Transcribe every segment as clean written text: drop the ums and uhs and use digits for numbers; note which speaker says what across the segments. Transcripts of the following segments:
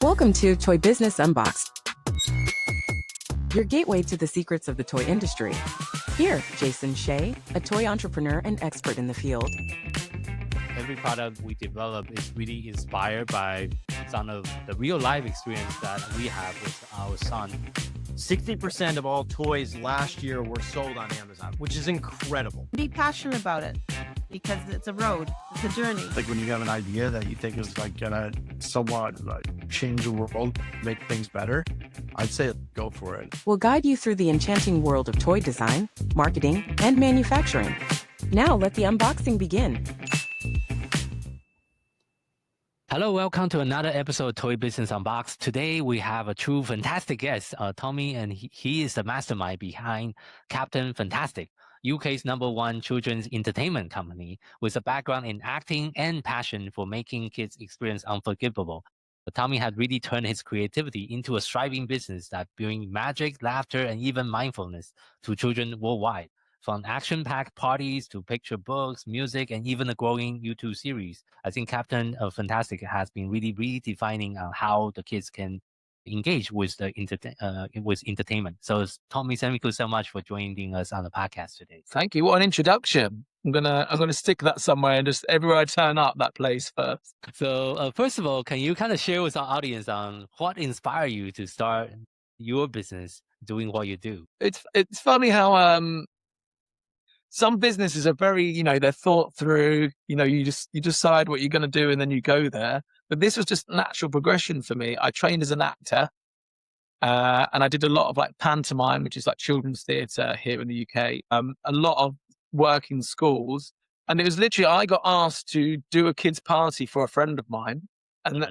Speaker 1: Welcome to Toy Business Unboxed, your gateway to the secrets of the toy industry. Here, Jason Shea, a toy entrepreneur and expert in the field.
Speaker 2: Every product we develop is really inspired by some of the real life experience that we have with our son.
Speaker 3: 60% of all toys last year were sold on Amazon, which is incredible.
Speaker 4: Be passionate about it because it's a road, it's a journey.
Speaker 5: Like when you have an idea that you think is like gonna somewhat like change the world, make things better, I'd say go for it.
Speaker 1: We'll guide you through the enchanting world of toy design, marketing, and manufacturing. Now let the unboxing begin.
Speaker 2: Hello, welcome to another episode of Toy Business Unboxed. Today we have a true fantastic guest, Tommy, and he is the mastermind behind Captain Fantastic, UK's #1 children's entertainment company with a background in acting and passion for making kids' experience unforgettable. Tommy had really turned his creativity into a thriving business that brings magic, laughter, and even mindfulness to children worldwide. From action-packed parties to picture books, music, and even a growing YouTube series, I think Captain Fantastic has been really redefining how the kids can engage with the entertainment. So, Tommy, thank you so much for joining us on the podcast today.
Speaker 6: Thank you. What an introduction. I'm gonna stick that somewhere and just everywhere I turn up, that plays first.
Speaker 2: So, first of all, can you kind of share with our audience on what inspired you to start your business doing what you do?
Speaker 6: It's funny how some businesses are very, they're thought through. You decide what you're going to do and then you go there. But this was just natural progression for me. I trained as an actor, and I did a lot of like pantomime, which is like children's theatre here in the UK. A lot of work in schools, and it was literally I got asked to do a kids' party for a friend of mine, and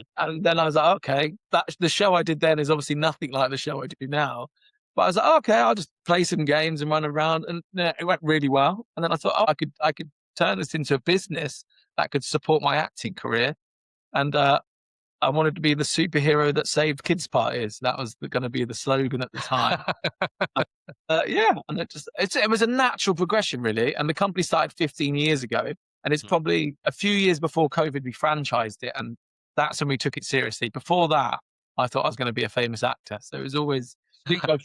Speaker 6: then I was like, okay, the show I did then is obviously nothing like the show I do now. But I was like, okay, I'll just play some games and run around, and it went really well. And then I thought, I could turn this into a business that could support my acting career. And I wanted to be the superhero that saved kids' parties. That was going to be the slogan at the time. And it was a natural progression, really. And the company started 15 years ago, and it's probably a few years before COVID we franchised it, and that's when we took it seriously. Before that, I thought I was going to be a famous actor, so it was always.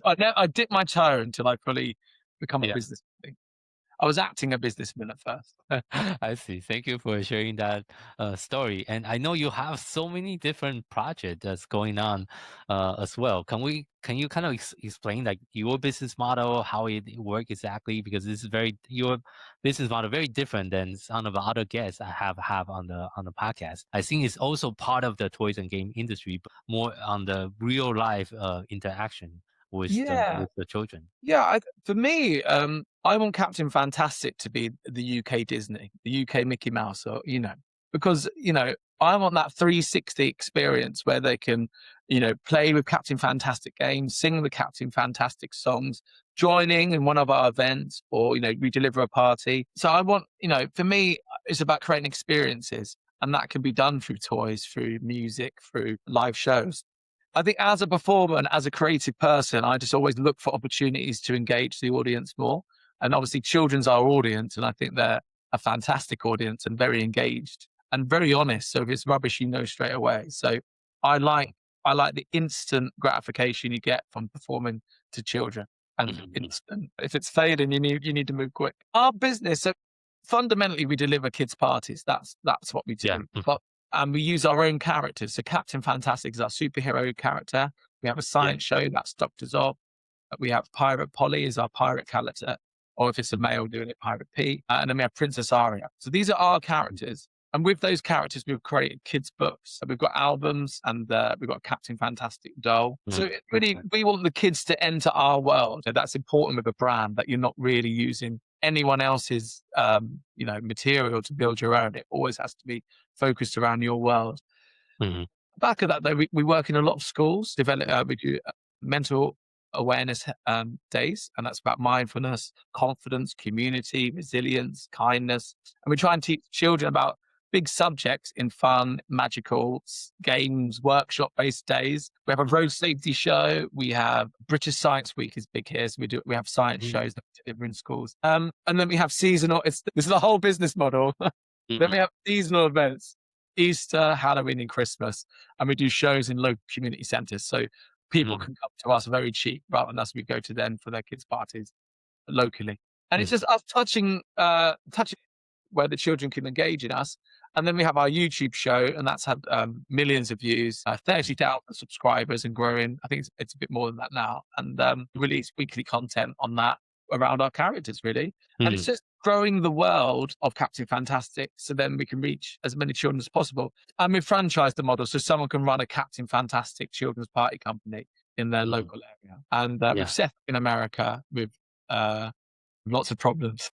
Speaker 6: I dipped my toe until I fully become a business thing. I was acting a businessman at first.
Speaker 2: I see. Thank you for sharing that story. And I know you have so many different projects that's going on as well. Can you kind of explain like your business model, how it works exactly? Because your business model very different than some of the other guests I have on the podcast. I think it's also part of the toys and game industry, but more on the real life interaction with the children.
Speaker 6: Yeah, for me, I want Captain Fantastic to be the UK Disney, the UK Mickey Mouse, or because I want that 360 experience where they can, play with Captain Fantastic games, sing the Captain Fantastic songs, joining in one of our events, or we deliver a party. So I want, for me, it's about creating experiences, and that can be done through toys, through music, through live shows. I think as a performer and as a creative person, I just always look for opportunities to engage the audience more. And obviously children's our audience, and I think they're a fantastic audience and very engaged and very honest. So if it's rubbish, straight away. So I like the instant gratification you get from performing to children, and instant. If it's failing, you need to move quick. Our business, so fundamentally, we deliver kids' parties. That's what we do. Yeah. And we use our own characters. So Captain Fantastic is our superhero character. We have a science show, that's Dr. Zob. We have Pirate Polly is our pirate character, or if it's a male doing it, Pirate P. And then we have Princess Aria. So these are our characters. And with those characters, we've created kids' books. So we've got albums, and we've got Captain Fantastic doll. So really, we want the kids to enter our world. And that's important with a brand, that you're not really using anyone else's material to build your own. It always has to be focused around your world. Back of that, though, we work in a lot of schools. We do mental awareness days, and that's about mindfulness, confidence, community, resilience, kindness. And we try and teach children about big subjects in fun, magical games, workshop-based days. We have a road safety show. We have British Science Week is big here, so we have science shows that we deliver in schools. And then we have seasonal. This is a whole business model. Then we have seasonal events. Easter, Halloween, and Christmas. And we do shows in local community centres. So people can come to us very cheap rather than us, we go to them for their kids' parties locally. And it's just us touching where the children can engage in us. And then we have our YouTube show, and that's had millions of views, 30,000 subscribers and growing. I think it's a bit more than that now. And release weekly content on that around our characters, really. And it's just growing the world of Captain Fantastic so then we can reach as many children as possible. And we've franchised the model so someone can run a Captain Fantastic children's party company in their local area. And we've set up in America with lots of problems.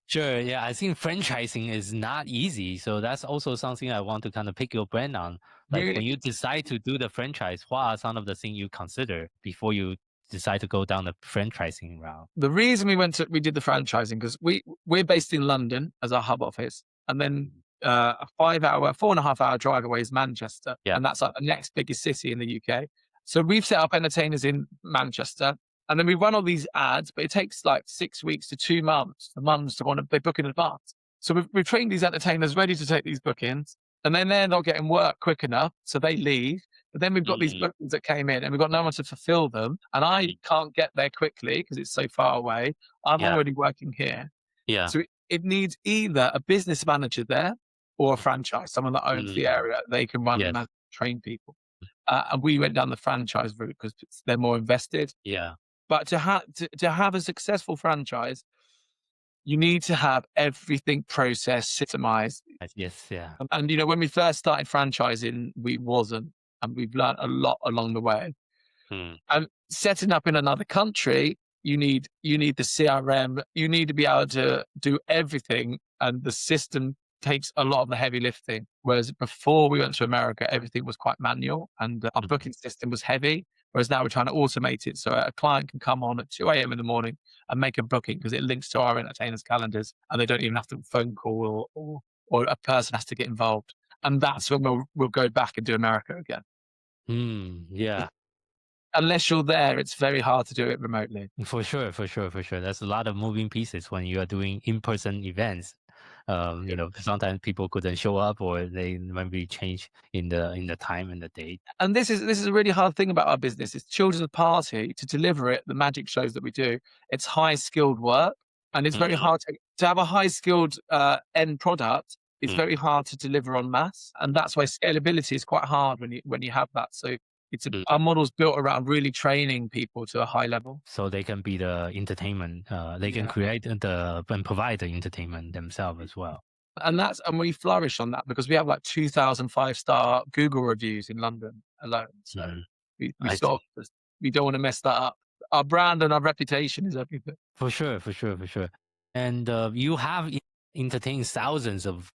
Speaker 2: Sure. Yeah. I think franchising is not easy. So that's also something I want to kind of pick your brain on. Like
Speaker 6: Really?
Speaker 2: when you decide to do the franchise, what are some of the things you consider before you decide to go down the franchising route?
Speaker 6: The reason we did the franchising, because we're based in London as our hub office, and then a 4.5 hour drive away is Manchester.
Speaker 2: Yeah.
Speaker 6: And that's like the next biggest city in the UK. So we've set up entertainers in Manchester. And then we run all these ads, but it takes like 6 weeks to 2 months for mums to they book in advance. So we've trained these entertainers ready to take these bookings, and then they're not getting work quick enough, so they leave. But then we've got these bookings that came in, and we've got no one to fulfill them. And I can't get there quickly because it's so far away. I'm already working here.
Speaker 2: Yeah.
Speaker 6: So it needs either a business manager there or a franchise, someone that owns the area. They can run and train people. And we went down the franchise route because they're more invested.
Speaker 2: Yeah.
Speaker 6: But to have a successful franchise, you need to have everything processed, systemized.
Speaker 2: Yes. Yeah.
Speaker 6: And when we first started franchising, we wasn't, and we've learned a lot along the way. And setting up in another country, you need the CRM. You need to be able to do everything, and the system takes a lot of the heavy lifting. Whereas before we went to America, everything was quite manual, and our booking system was heavy. Whereas now we're trying to automate it so a client can come on at 2 a.m. in the morning and make a booking because it links to our entertainers' calendars, and they don't even have to phone call or a person has to get involved. And that's when we'll go back and do America again.
Speaker 2: Yeah.
Speaker 6: Unless you're there, it's very hard to do it remotely.
Speaker 2: For sure. There's a lot of moving pieces when you are doing in-person events. Sometimes people couldn't show up, or they maybe change in the time and the date.
Speaker 6: And this is a really hard thing about our business. It's children's party. To deliver it, the magic shows that we do, it's high skilled work, and it's very hard to have a high skilled end product. It's very hard to deliver en masse, and that's why scalability is quite hard when you have that. So our model's built around really training people to a high level,
Speaker 2: so they can be the entertainment. They can create and provide the entertainment themselves as well.
Speaker 6: And we flourish on that because we have like 2,000 5-star Google reviews in London alone. So we don't want to mess that up. Our brand and our reputation is everything.
Speaker 2: For sure. And you have entertained thousands of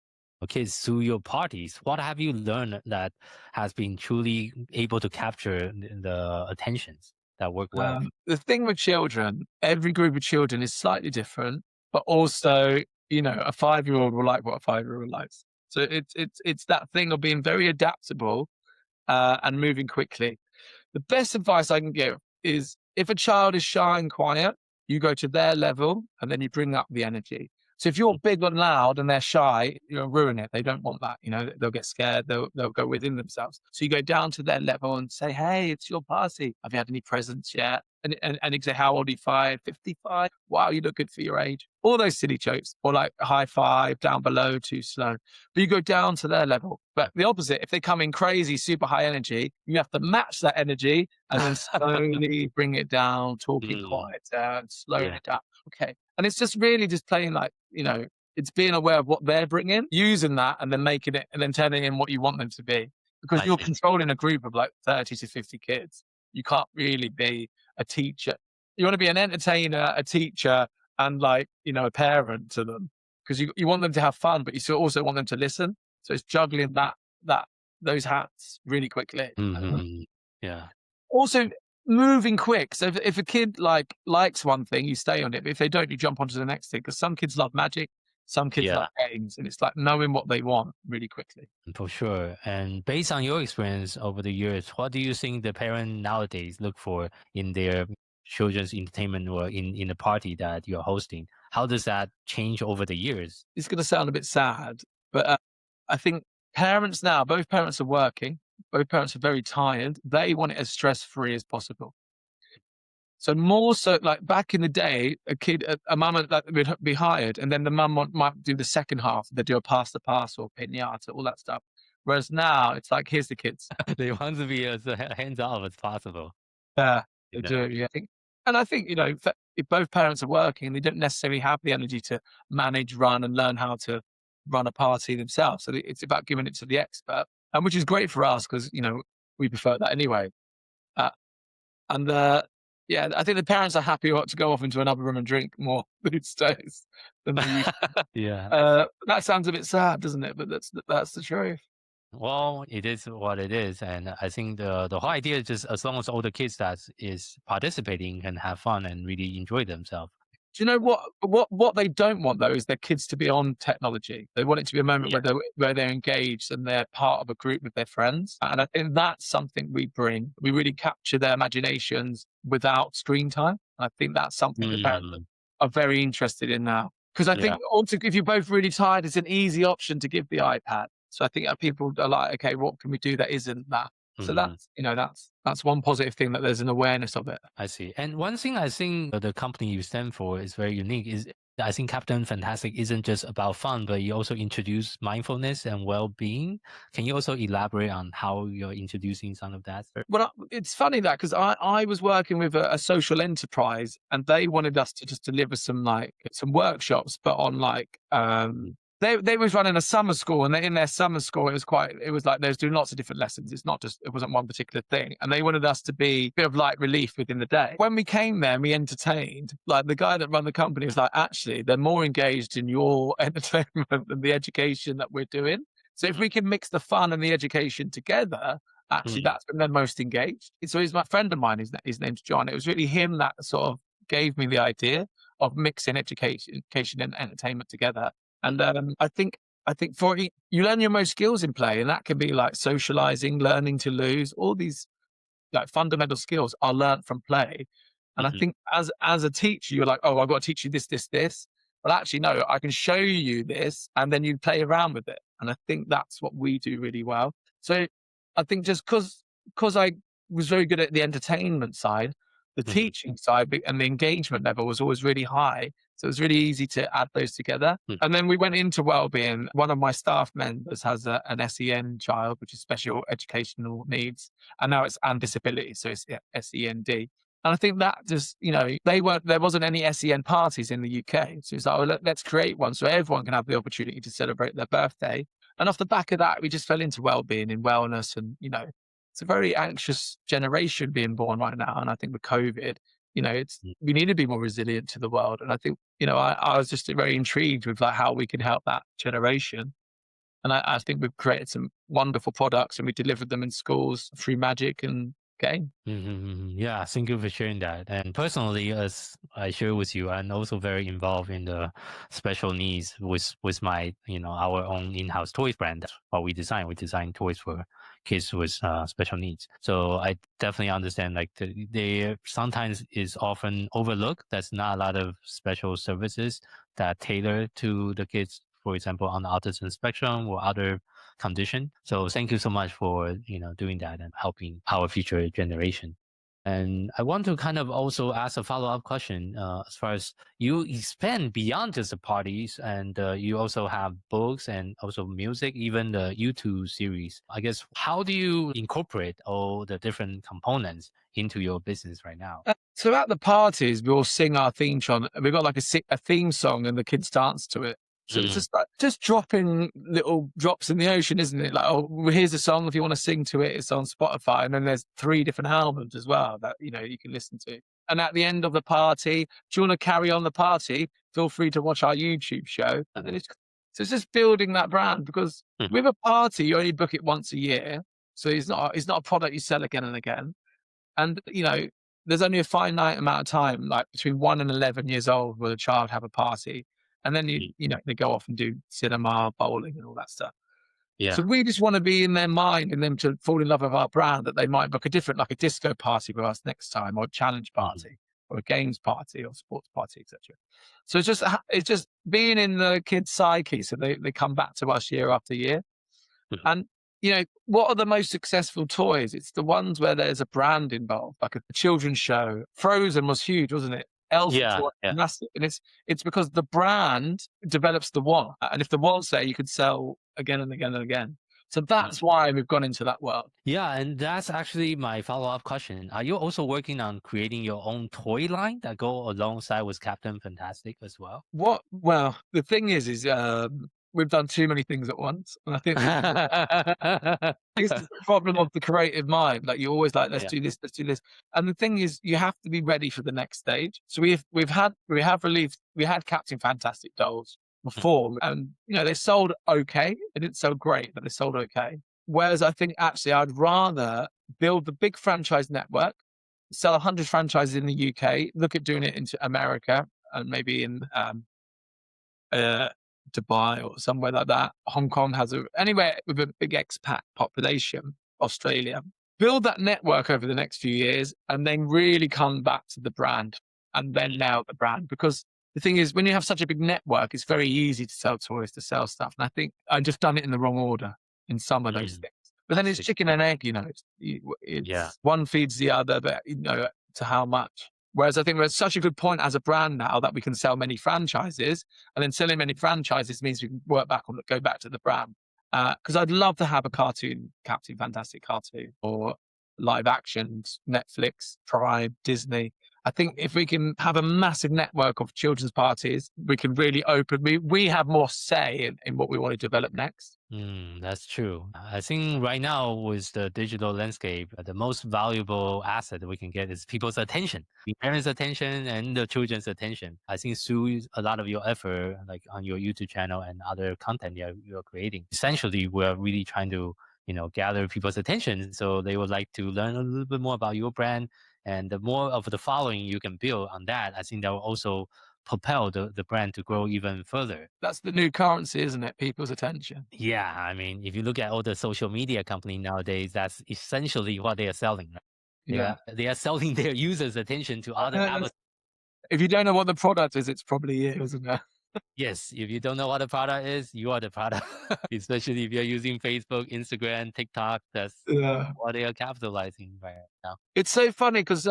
Speaker 2: kids through your parties. What have you learned that has been truly able to capture the attentions that work well?
Speaker 6: The thing with children, every group of children is slightly different, but also, a 5-year-old will like what a 5-year-old likes. So it's that thing of being very adaptable and moving quickly. The best advice I can give is if a child is shy and quiet, you go to their level and then you bring up the energy. So if you're big and loud and they're shy, you'll ruin it. They don't want that. They'll get scared. They'll go within themselves. So you go down to their level and say, hey, it's your party. Have you had any presents yet? And you say, how old are you? 5, 55? Wow, you look good for your age. All those silly jokes. Or like high five, down below, too slow. But you go down to their level. But the opposite, if they come in crazy, super high energy, you have to match that energy and then slowly bring it down, talking quieter and slowing it down. Okay. And it's just really just playing like, it's being aware of what they're bringing, using that and then making it and then turning in what you want them to be. Because you're controlling a group of like 30 to 50 kids. You can't really be a teacher. You want to be an entertainer, a teacher, and like, a parent to them. Because you want them to have fun, but you still also want them to listen. So it's juggling those hats really quickly.
Speaker 2: Yeah.
Speaker 6: Also, moving quick. So if a kid likes one thing, you stay on it. But if they don't, you jump onto the next thing. Because some kids love magic, some kids love games, and it's like knowing what they want really quickly.
Speaker 2: For sure. And based on your experience over the years, what do you think the parent nowadays look for in their children's entertainment or in the party that you're hosting? How does that change over the years?
Speaker 6: It's going to sound a bit sad, but I think parents now, both parents are working, both parents are very tired. They want it as stress-free as possible. So more so, like back in the day, a mum would be hired, and then the mum might do the second half. They do a pass the parcel, pinata, all that stuff. Whereas now, it's like, here's the kids.
Speaker 2: They want to be as hands off as possible.
Speaker 6: Yeah,
Speaker 2: You
Speaker 6: they
Speaker 2: know?
Speaker 6: do. Yeah, and I think if both parents are working, they don't necessarily have the energy to manage, run, and learn how to run a party themselves. So it's about giving it to the expert, and which is great for us because we prefer that anyway. Uh, And yeah, I think the parents are happy to go off into another room and drink more these days than they used.
Speaker 2: Yeah.
Speaker 6: That sounds a bit sad, doesn't it? But that's the truth.
Speaker 2: Well, it is what it is, and I think the whole idea is just as long as all the kids that is participating can have fun and really enjoy themselves.
Speaker 6: Do you know what they don't want though is their kids to be on technology. They want it to be a moment where they're engaged and they're part of a group with their friends. And I think that's something we bring. We really capture their imaginations without screen time. I think that's something the parents are very interested in now. Because I think also if you're both really tired, it's an easy option to give the iPad. So I think people are like, okay, what can we do that isn't that? So that's one positive thing, that there's an awareness of it.
Speaker 2: I see. And one thing I think the company you stand for is very unique is I think Captain Fantastic isn't just about fun, but you also introduce mindfulness and well-being. Can you also elaborate on how you're introducing some of that?
Speaker 6: Well, it's funny that because I was working with a social enterprise and they wanted us to just deliver some workshops, but on they was running a summer school, and in their summer school, it was like they was doing lots of different lessons. It wasn't one particular thing. And they wanted us to be a bit of light relief within the day. When we came there and we entertained, like the guy that ran the company was like, actually, they're more engaged in your entertainment than the education that we're doing. So if we can mix the fun and the education together, actually that's when they're most engaged. So he's my friend of mine, his name's John. It was really him that sort of gave me the idea of mixing education and entertainment together. And I think you learn your most skills in play, and that can be like socializing, learning to lose. All these like fundamental skills are learned from play. And I think as a teacher, you're like, oh, I've got to teach you this, this, this. But actually, no, I can show you this, and then you play around with it. And I think that's what we do really well. So I think just because I was very good at the entertainment side, the teaching side and the engagement level was always really high. So it was really easy to add those together. And then we went into wellbeing. One of my staff members has an SEN child, which is special educational needs. And now it's and disability. So it's SEND. And I think that just, there wasn't any SEN parties in the UK. So it's like, oh, let's create one so everyone can have the opportunity to celebrate their birthday. And off the back of that, we just fell into wellbeing and wellness. And, it's a very anxious generation being born right now. And I think with COVID, we need to be more resilient to the world. And I think, I was just very intrigued with like how we can help that generation. And I think we've created some wonderful products and we delivered them in schools through magic and game.
Speaker 2: Yeah, thank you for sharing that. And personally, as I share with you, I'm also very involved in the special needs with my, our own in-house toys brand. What we design toys for kids with special needs. So I definitely understand like they sometimes is often overlooked. There's not a lot of special services that tailor to the kids, for example, on the autism spectrum or other condition. So thank you so much for doing that and helping our future generation. And I want to kind of also ask a follow-up question as far as you expand beyond just the parties, and you also have books and also music, even the YouTube series. I guess, how do you incorporate all the different components into your business right now?
Speaker 6: So at the parties, we all sing our theme song. We've got like a theme song and the kids dance to it. So it's just like dropping little drops in the ocean, isn't it? Like, oh, well, here's a song if you want to sing to it. It's on Spotify, and then there's 3 different albums as well that you can listen to. And at the end of the party, do you want to carry on the party? Feel free to watch our YouTube show. And then it's just building that brand, because with a party you only book it once a year, so it's not a product you sell again and again. And there's only a finite amount of time, like between 1 and 11 years old, will a child have a party. And then they go off and do cinema, bowling, and all that stuff.
Speaker 2: Yeah.
Speaker 6: So we just want to be in their mind and them to fall in love with our brand, that they might book a different, like a disco party with us next time, or a challenge party, or a games party, or sports party, etc. So it's just being in the kids' psyche, so they come back to us year after year.
Speaker 2: Mhm.
Speaker 6: And, what are the most successful toys? It's the ones where there's a brand involved, like a children's show. Frozen was huge, wasn't it? Elsa
Speaker 2: Yeah,
Speaker 6: toy,
Speaker 2: yeah.
Speaker 6: massive. And it's because the brand develops the want. And if the want's there, you could sell again and again and again. So that's why we've gone into that world.
Speaker 2: Yeah, and that's actually my follow-up question. Are you also working on creating your own toy line that go alongside with Captain Fantastic as well?
Speaker 6: Well, the thing is, we've done too many things at once. And I think this is the problem of the creative mind. Like you're always like, let's
Speaker 2: Yeah.
Speaker 6: do this, let's do this. And the thing is, you have to be ready for the next stage. So we had Captain Fantastic dolls before, and they sold okay. They didn't sell great, but they sold okay. Whereas I think actually I'd rather build the big franchise network, sell 100 franchises in the UK, look at doing it into America and maybe in Dubai or somewhere like that. Hong Kong has anywhere with a big expat population, Australia. Build that network over the next few years and then really come back to the brand and then nail the brand. Because the thing is, when you have such a big network, it's very easy to sell toys, to sell stuff. And I think I just done it in the wrong order in some of those things. But then it's
Speaker 2: see.
Speaker 6: chicken and egg, it's one feeds the other, but to how much. Whereas I think we're at such a good point as a brand now that we can sell many franchises, and then selling many franchises means we can go back to the brand. Because I'd love to have a cartoon, Captain Fantastic cartoon, or live actions, Netflix, Prime, Disney. I think if we can have a massive network of children's parties, we can really open. We have more say in what we want to develop next.
Speaker 2: That's true. I think right now with the digital landscape, the most valuable asset that we can get is people's attention, the parents' attention and the children's attention. I think through a lot of your effort, like on your YouTube channel and other content you're creating, essentially we're really trying to gather people's attention, so they would like to learn a little bit more about your brand. And the more of the following you can build on that, I think that will also propel the brand to grow even further.
Speaker 6: That's the new currency, isn't it? People's attention.
Speaker 2: Yeah, I mean, if you look at all the social media company nowadays, that's essentially what they are selling. Right? They are selling their users' attention to other avatars.
Speaker 6: If you don't know what the product is, it's probably you, isn't it?
Speaker 2: Yes, if you don't know what the product is, you are the product. Especially if you're using Facebook, Instagram, TikTok, that's what they are capitalizing right now.
Speaker 6: It's so funny because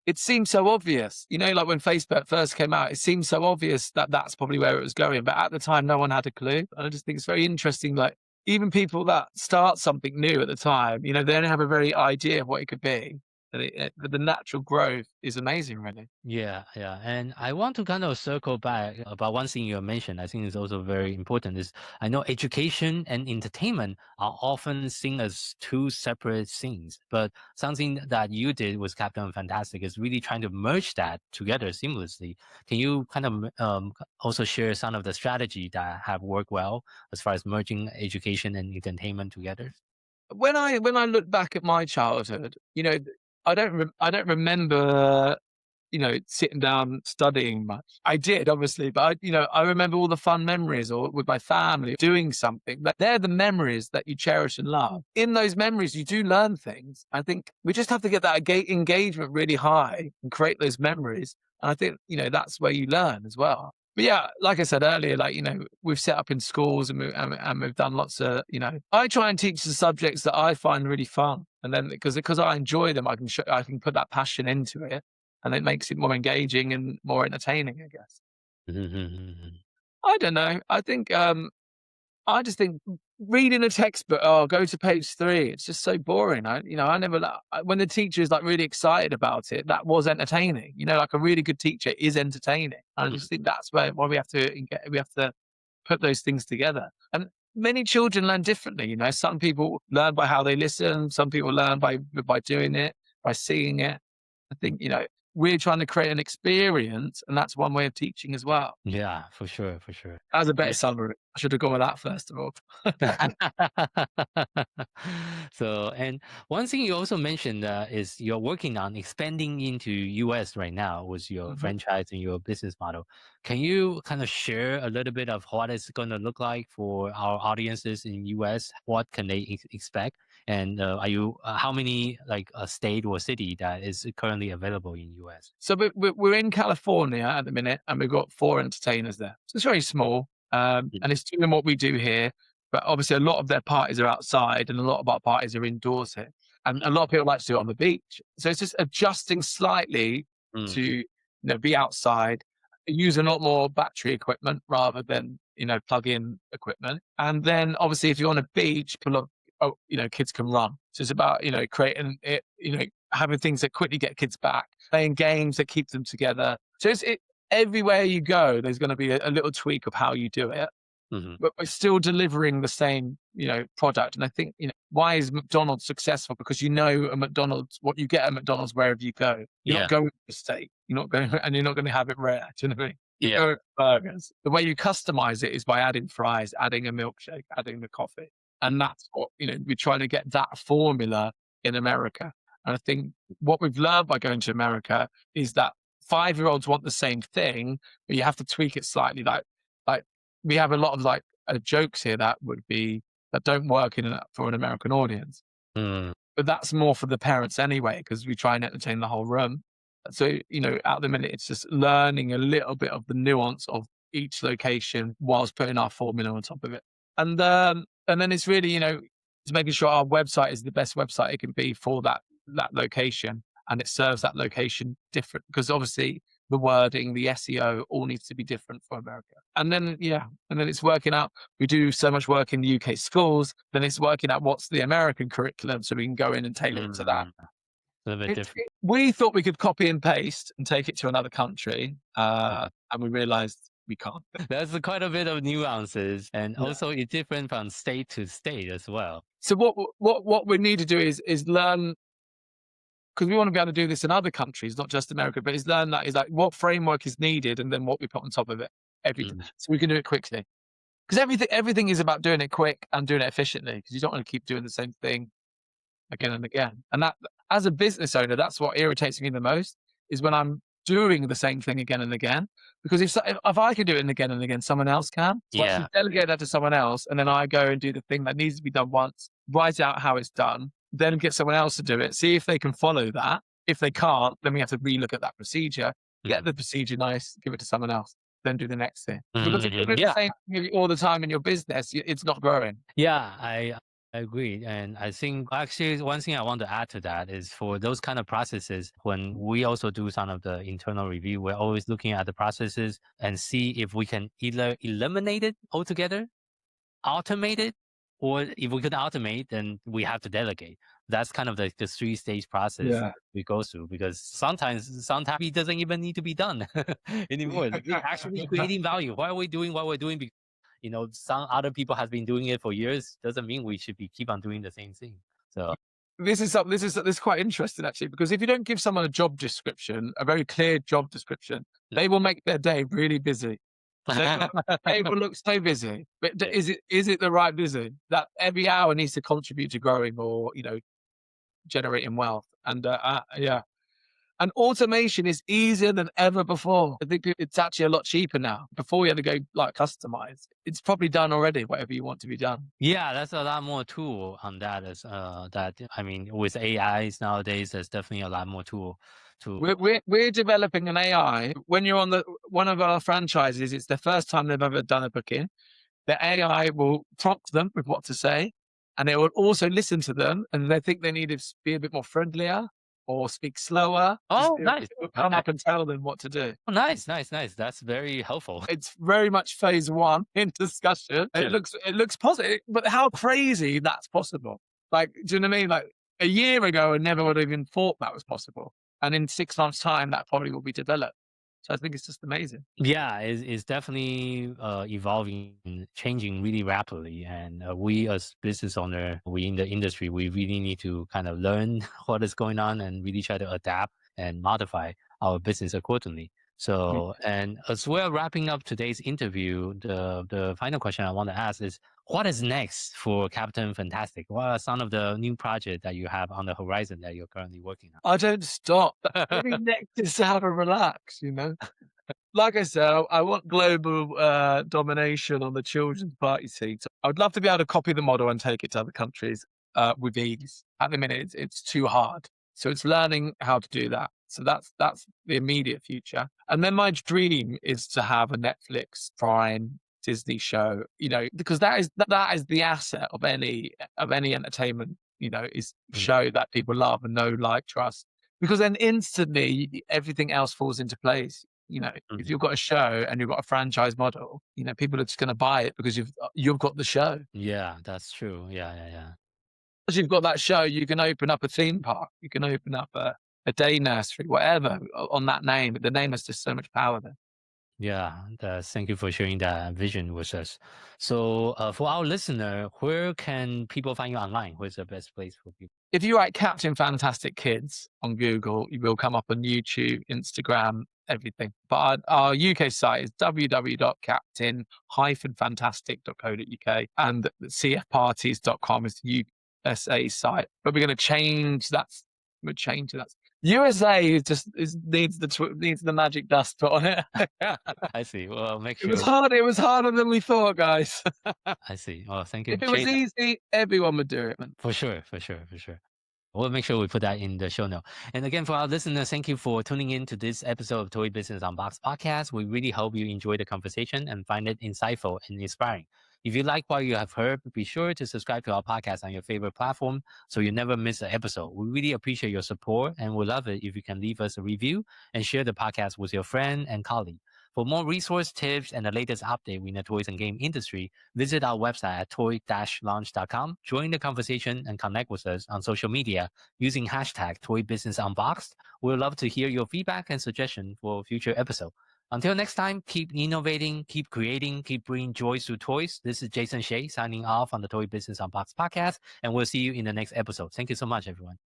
Speaker 6: it seems so obvious. Like when Facebook first came out, it seemed so obvious that that's probably where it was going. But at the time, no one had a clue. And I just think it's very interesting. Like even people that start something new at the time, they don't have a very idea of what it could be. But the natural growth is amazing, really.
Speaker 2: Yeah. And I want to kind of circle back about one thing you mentioned. I think is also very important is I know education and entertainment are often seen as two separate things, but something that you did with Captain Fantastic is really trying to merge that together seamlessly. Can you kind of also share some of the strategy that have worked well as far as merging education and entertainment together?
Speaker 6: When I look back at my childhood, I don't remember sitting down studying much. I did, obviously, but I remember all the fun memories or with my family doing something. But they're the memories that you cherish and love. In those memories, you do learn things. I think we just have to get that engagement really high and create those memories. And I think, that's where you learn as well. But yeah, like I said earlier, we've set up in schools and we've done lots of, I try and teach the subjects that I find really fun. And then because I enjoy them, I can put that passion into it. And it makes it more engaging and more entertaining, I guess. I don't know. I think I just think reading a textbook, go to page 3. It's just so boring. I never when the teacher is really excited about it, that was entertaining. Like a really good teacher is entertaining. And I just think that's why we have to put those things together. And many children learn differently. Some people learn by how they listen. Some people learn by doing it, by seeing it. I think we're trying to create an experience, and that's one way of teaching as well.
Speaker 2: Yeah, for sure.
Speaker 6: As a better summary, I should have gone with that first of all.
Speaker 2: So, and one thing you also mentioned is you're working on expanding into US right now with your franchise and your business model. Can you kind of share a little bit of what it's going to look like for our audiences in US? What can they expect? And are you how many state or city that is currently available in US?
Speaker 6: So we're in California at the minute, and we've got 4 entertainers there. So it's very small, and it's doing what we do here. but obviously a lot of their parties are outside and a lot of our parties are indoors here. And a lot of people like to do it on the beach. So it's just adjusting slightly to, be outside, use a lot more battery equipment rather than, plug-in equipment. And then obviously if you're on a beach, kids can run. So it's about, creating it, having things that quickly get kids back, playing games that keep them together. So everywhere you go, there's going to be a little tweak of how you do it, but we're still delivering the same, product. And I think, why is McDonald's successful? Because what you get at McDonald's wherever you go. You're not going to the steak. You're not going, and you're not going to have it rare. Do you know what I mean? You go with burgers. The way you customize it is by adding fries, adding a milkshake, adding the coffee. And that's what, we're trying to get that formula in America. And I think what we've learned by going to America is that 5-year-olds want the same thing, but you have to tweak it slightly. Like we have a lot of jokes here that don't work for an American audience. But that's more for the parents anyway, because we try and entertain the whole room. So, at the minute, it's just learning a little bit of the nuance of each location whilst putting our formula on top of it. And then it's really, it's making sure our website is the best website it can be for that location, and it serves that location different, because obviously the wording, the SEO all needs to be different for America. And then it's working out. We do so much work in the UK schools, then it's working out what's the American curriculum so we can go in and tailor it to that.
Speaker 2: A little bit different.
Speaker 6: We thought we could copy and paste and take it to another country, and we realized we can't.
Speaker 2: There's quite a bit of nuances, and also it's different from state to state as well.
Speaker 6: So what we need to do is learn, because we want to be able to do this in other countries, not just America, but is learn that is like what framework is needed and then what we put on top of it, everything, so we can do it quickly. Because everything is about doing it quick and doing it efficiently, because you don't want to keep doing the same thing again and again. And that, as a business owner, that's what irritates me the most, is when I'm doing the same thing again and again. Because if I can do it again and again, someone else can. So I should delegate that to someone else, and then I go and do the thing that needs to be done once, write out how it's done, then get someone else to do it, see if they can follow that. If they can't, then we have to relook at that procedure, get the procedure nice, give it to someone else, then do the next thing. Because if you're doing the same thing all the time in your business, it's not growing.
Speaker 2: Yeah, I agree. And I think actually one thing I want to add to that is, for those kind of processes, when we also do some of the internal review, we're always looking at the processes and see if we can either eliminate it altogether, automate it, or if we could automate, then we have to delegate. That's kind of the 3-stage process we go through, because sometimes it doesn't even need to be done anymore. We're actually creating value. Why are we doing what we're doing? Because, some other people have been doing it for years. Doesn't mean we should keep on doing the same thing. So
Speaker 6: this is quite interesting, actually, because if you don't give someone a job description, a very clear job description, they will make their day really busy. It will look so busy, but is it the right busy? That every hour needs to contribute to growing or generating wealth. And and automation is easier than ever before. I think it's actually a lot cheaper now. Before we had to go customize, it's probably done already, whatever you want to be done.
Speaker 2: Yeah, that's a lot more tool on that. With AIs nowadays, there's definitely a lot more tool.
Speaker 6: We're developing an AI. When you're on one of our franchises, it's the first time they've ever done a booking. The AI will prompt them with what to say, and it will also listen to them, and they think they need to be a bit more friendlier or speak slower.
Speaker 2: Oh, nice.
Speaker 6: It will come up and tell them what to do.
Speaker 2: Oh, nice. That's very helpful.
Speaker 6: It's very much phase 1 in discussion. It looks positive, but how crazy that's possible. Like, do you know what I mean? Like, a year ago, I never would have even thought that was possible. And in 6 months' time, that probably will be developed. So I think it's just amazing.
Speaker 2: Yeah, it's definitely evolving, changing really rapidly. And we as business owner, we in the industry, we really need to kind of learn what is going on and really try to adapt and modify our business accordingly. So, and as we're wrapping up today's interview, the final question I want to ask is, what is next for Captain Fantastic? What are some of the new projects that you have on the horizon that you're currently working on?
Speaker 6: I don't stop. Maybe next is to have a relax, Like I said, I want global domination on the children's party scene. So I would love to be able to copy the model and take it to other countries with ease. At the minute, it's too hard. So it's learning how to do that. So that's the immediate future. And then my dream is to have a Netflix Prime Disney show, because that is the asset of any entertainment, is show that people love and know, like, trust. Because then instantly everything else falls into place. If you've got a show and you've got a franchise model, people are just going to buy it because you've got the show.
Speaker 2: Yeah, that's true. Yeah.
Speaker 6: Because you've got that show, you can open up a theme park, you can open up a day nursery, whatever, on that name. The name has just so much power there.
Speaker 2: Yeah, thank you for sharing that vision with us. So, for our listener, where can people find you online? Where's the best place for people?
Speaker 6: If you write Captain Fantastic Kids on Google, you will come up on YouTube, Instagram, everything. But our UK site is www.captain-fantastic.co.uk, and cfparties.com is the USA site. But we're going to change that. We're changing that. USA needs the magic dust put on it.
Speaker 2: I see. Well, make
Speaker 6: It
Speaker 2: sure.
Speaker 6: was hard. It was harder than we thought, guys.
Speaker 2: I see. Oh, thank you.
Speaker 6: If it was easy, everyone would do it, man.
Speaker 2: For sure. We'll make sure we put that in the show note. And again, for our listeners, thank you for tuning in to this episode of Toy Business Unboxed podcast. We really hope you enjoy the conversation and find it insightful and inspiring. If you like what you have heard, be sure to subscribe to our podcast on your favorite platform so you never miss an episode. We really appreciate your support and we'd love it if you can leave us a review and share the podcast with your friend and colleague. For more resource tips and the latest update in the toys and game industry, visit our website at toy-launch.com. Join the conversation and connect with us on social media using hashtag #ToyBusinessUnboxed. We'd love to hear your feedback and suggestion for future episodes. Until next time, keep innovating, keep creating, keep bringing joy to toys. This is Jason Shea signing off on the Toy Business Unboxed podcast, and we'll see you in the next episode. Thank you so much, everyone.